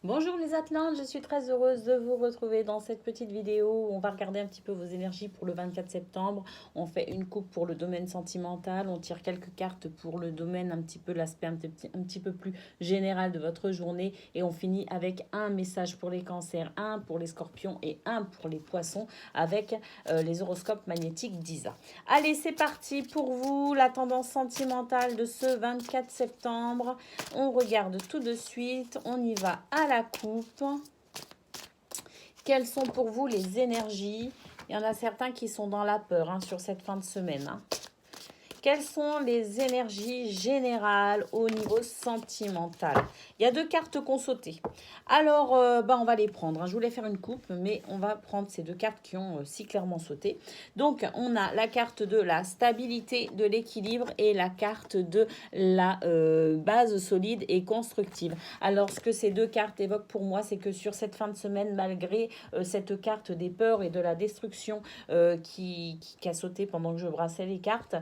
Bonjour les Atlantes, je suis très heureuse de vous retrouver dans cette petite vidéo. On va regarder un petit peu vos énergies pour le 24 septembre. On fait une coupe pour le domaine sentimental, on tire quelques cartes pour le domaine un petit peu, l'aspect un petit peu plus général de votre journée et on finit avec un message pour les cancers, un pour les scorpions et un pour les poissons avec les horoscopes magnétiques d'Isa. Allez, c'est parti pour vous, la tendance sentimentale de ce 24 septembre. On regarde tout de suite, on y va à la coupe. Quelles sont pour vous les énergies? Il y en a certains qui sont dans la peur sur cette fin de semaine. Quelles sont les énergies générales au niveau sentimental? Il y a deux cartes qu'on sautait. Alors, on va les prendre. Je voulais faire une coupe, mais on va prendre ces deux cartes qui ont si clairement sauté. Donc, on a la carte de la stabilité, de l'équilibre et la carte de la base solide et constructive. Alors, ce que ces deux cartes évoquent pour moi, c'est que sur cette fin de semaine, malgré cette carte des peurs et de la destruction qui a sauté pendant que je brassais les cartes,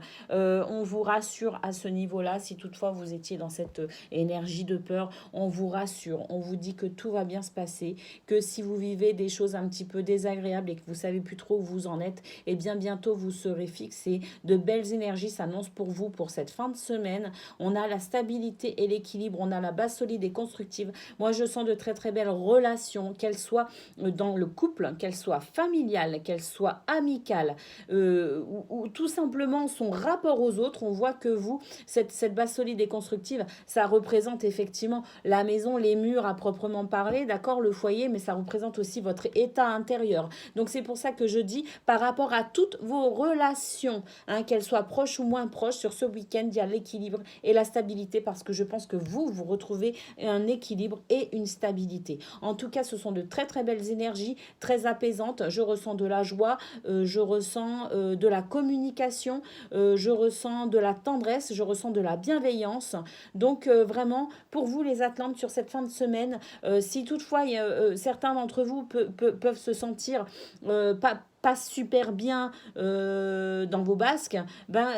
on vous rassure à ce niveau-là. Si toutefois vous étiez dans cette énergie de peur, on vous rassure. On vous dit que tout va bien se passer, que si vous vivez des choses un petit peu désagréables et que vous savez plus trop où vous en êtes, eh bien bientôt vous serez fixé. De belles énergies s'annoncent pour vous pour cette fin de semaine. On a la stabilité et l'équilibre, on a la base solide et constructive. Moi, je sens de très très belles relations, qu'elles soient dans le couple, qu'elles soient familiales, qu'elles soient amicales, ou tout simplement son rapport aux autres. On voit que vous, cette base solide et constructive, ça représente effectivement la maison, les murs à proprement parler, d'accord, le foyer, mais ça représente aussi votre état intérieur. Donc c'est pour ça que je dis, par rapport à toutes vos relations, qu'elles soient proches ou moins proches, sur ce week-end, il y a l'équilibre et la stabilité, parce que je pense que vous retrouvez un équilibre et une stabilité. En tout cas, ce sont de très très belles énergies, très apaisantes. Je ressens de la joie, je ressens de la communication, je ressens de la tendresse, je ressens de la bienveillance. Donc vraiment, pour vous les Atlantes, sur cette fin de semaine, si toutefois certains d'entre vous peuvent se sentir pas super bien dans vos basques,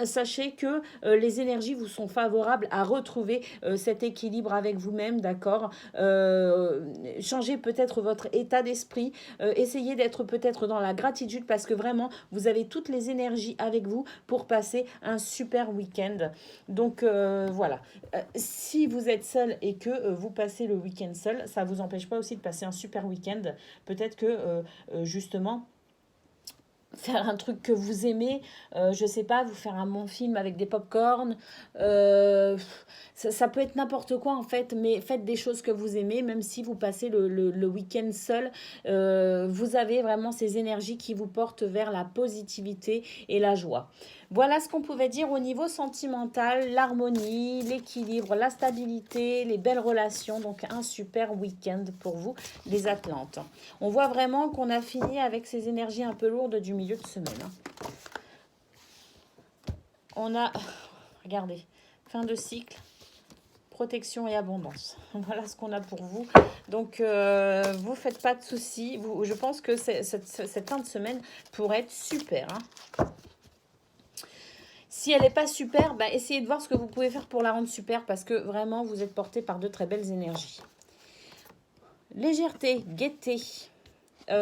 sachez que les énergies vous sont favorables à retrouver cet équilibre avec vous-même, d'accord. Changez peut-être votre état d'esprit, essayez d'être peut-être dans la gratitude, parce que vraiment, vous avez toutes les énergies avec vous pour passer un super week-end. Donc voilà. Si vous êtes seul et que vous passez le week-end seul, ça ne vous empêche pas aussi de passer un super week-end. Peut-être que justement, faire un truc que vous aimez, je sais pas, vous faire un bon film avec des pop-corn, ça peut être n'importe quoi en fait, mais faites des choses que vous aimez, même si vous passez le week-end seul, vous avez vraiment ces énergies qui vous portent vers la positivité et la joie. Voilà ce qu'on pouvait dire au niveau sentimental, l'harmonie, l'équilibre, la stabilité, les belles relations, donc un super week-end pour vous les Atlantes. On voit vraiment qu'on a fini avec ces énergies un peu lourdes du milieu de semaine. On a, regardez, fin de cycle, protection et abondance. Voilà ce qu'on a pour vous. Donc, vous faites pas de soucis. Je pense que cette fin de semaine pourrait être super. Si elle n'est pas super, essayez de voir ce que vous pouvez faire pour la rendre super, parce que vraiment, vous êtes porté par de très belles énergies. Légèreté, gaieté.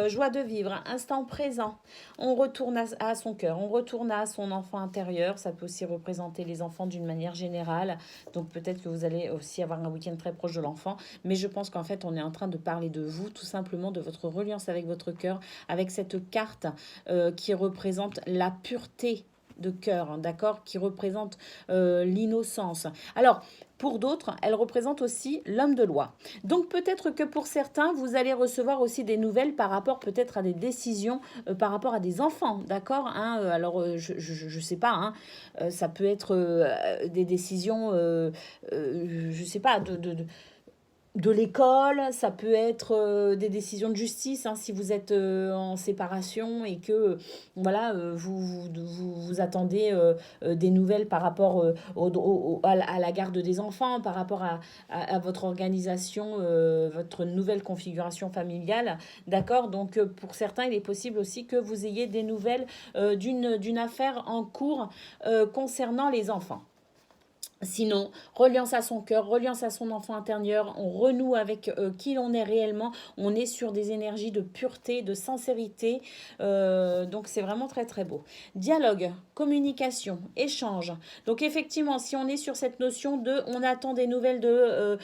Joie de vivre, instant présent. On retourne à son cœur, on retourne à son enfant intérieur. Ça peut aussi représenter les enfants d'une manière générale. Donc peut-être que vous allez aussi avoir un week-end très proche de l'enfant. Mais je pense qu'en fait, on est en train de parler de vous, tout simplement, de votre reliance avec votre cœur, avec cette carte qui représente la pureté de cœur, d'accord, qui représente l'innocence. Alors, pour d'autres, elle représente aussi l'homme de loi. Donc peut-être que pour certains, vous allez recevoir aussi des nouvelles par rapport peut-être à des décisions, par rapport à des enfants, d'accord, alors, je sais pas, ça peut être des décisions, je sais pas, de l'école, ça peut être des décisions de justice, si vous êtes en séparation et que voilà, vous attendez des nouvelles par rapport à la garde des enfants, par rapport à votre organisation, votre nouvelle configuration familiale, d'accord. Donc pour certains, il est possible aussi que vous ayez des nouvelles d'une affaire en cours concernant les enfants. Sinon, reliance à son cœur, reliance à son enfant intérieur, on renoue avec qui l'on est réellement, on est sur des énergies de pureté, de sincérité, donc c'est vraiment très très beau. Dialogue, communication, échange. Donc effectivement, si on est sur cette notion de, on attend des nouvelles de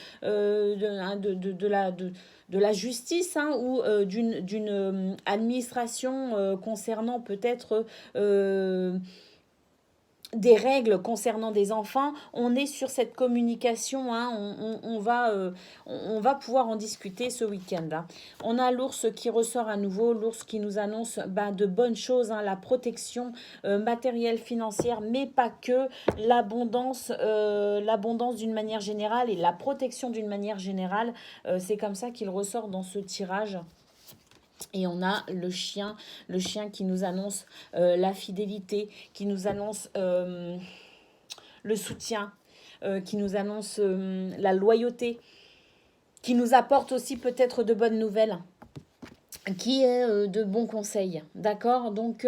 la justice hein, ou d'une administration concernant peut-être des règles concernant des enfants, on est sur cette communication, hein, on va pouvoir en discuter ce week-end. Hein. On a l'ours qui ressort à nouveau, l'ours qui nous annonce de bonnes choses, hein, la protection matérielle, financière, mais pas que, l'abondance d'une manière générale et la protection d'une manière générale. C'est comme ça qu'il ressort dans ce tirage. Et on a le chien qui nous annonce la fidélité, qui nous annonce le soutien, qui nous annonce la loyauté, qui nous apporte aussi peut-être de bonnes nouvelles, qui est de bons conseils, d'accord. Donc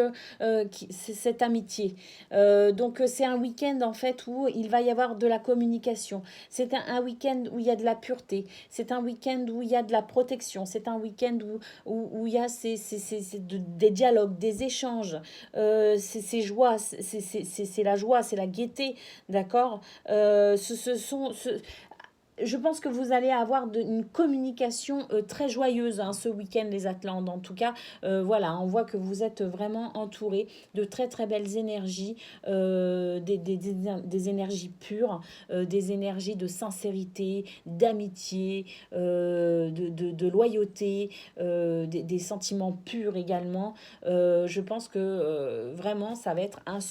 c'est cette amitié, donc c'est un week-end en fait où il va y avoir de la communication, c'est un week-end où il y a de la pureté, c'est un week-end où il y a de la protection, c'est un week-end où il y a des dialogues, des échanges, c'est joie, c'est la joie, c'est la gaieté, d'accord. Je pense que vous allez avoir une communication très joyeuse hein, ce week-end, les Atlantes. En tout cas, voilà, on voit que vous êtes vraiment entourés de très très belles énergies, des énergies pures, des énergies de sincérité, d'amitié, de loyauté, des sentiments purs également. Je pense que vraiment, ça va être une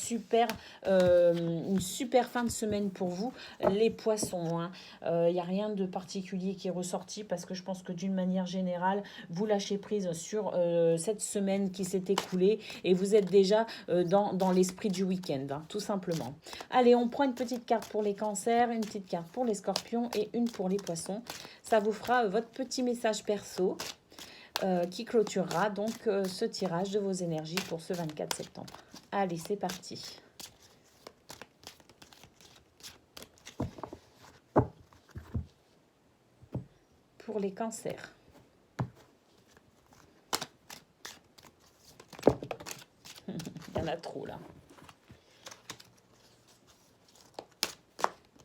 super fin de semaine pour vous, les poissons. Hein. Il n'y a rien de particulier qui est ressorti parce que je pense que d'une manière générale, vous lâchez prise sur cette semaine qui s'est écoulée et vous êtes déjà dans l'esprit du week-end, hein, tout simplement. Allez, on prend une petite carte pour les cancers, une petite carte pour les scorpions et une pour les poissons. Ça vous fera votre petit message perso qui clôturera donc ce tirage de vos énergies pour ce 24 septembre. Allez, c'est parti. Pour les cancers. Il y en a trop là.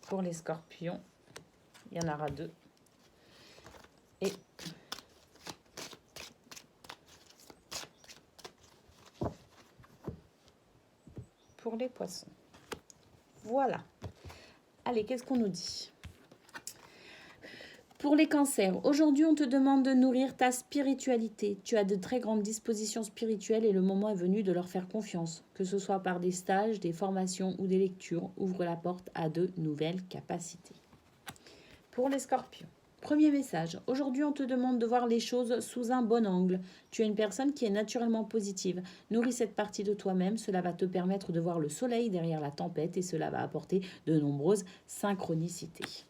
Pour les scorpions, il y en aura 2. Et pour les poissons. Voilà. Allez, qu'est-ce qu'on nous dit ? Pour les cancers, aujourd'hui on te demande de nourrir ta spiritualité. Tu as de très grandes dispositions spirituelles et le moment est venu de leur faire confiance. Que ce soit par des stages, des formations ou des lectures, ouvre la porte à de nouvelles capacités. Pour les scorpions, premier message. Aujourd'hui on te demande de voir les choses sous un bon angle. Tu es une personne qui est naturellement positive. Nourris cette partie de toi-même, cela va te permettre de voir le soleil derrière la tempête et cela va apporter de nombreuses synchronicités.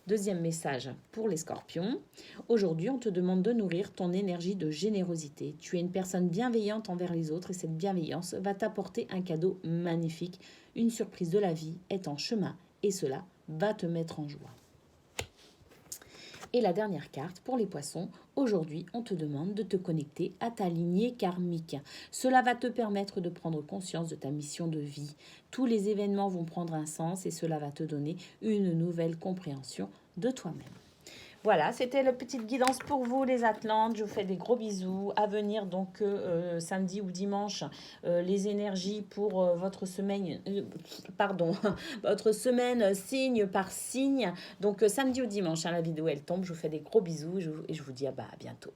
Deuxième message pour les scorpions. Aujourd'hui, on te demande de nourrir ton énergie de générosité. Tu es une personne bienveillante envers les autres et cette bienveillance va t'apporter un cadeau magnifique. Une surprise de la vie est en chemin et cela va te mettre en joie. Et la dernière carte pour les poissons. Aujourd'hui, on te demande de te connecter à ta lignée karmique. Cela va te permettre de prendre conscience de ta mission de vie. Tous les événements vont prendre un sens et cela va te donner une nouvelle compréhension de toi-même. Voilà, c'était la petite guidance pour vous les Atlantes. Je vous fais des gros bisous. À venir donc samedi ou dimanche, les énergies pour votre semaine, votre semaine signe par signe. Donc samedi ou dimanche, hein, la vidéo elle tombe. Je vous fais des gros bisous et je vous dis à bientôt.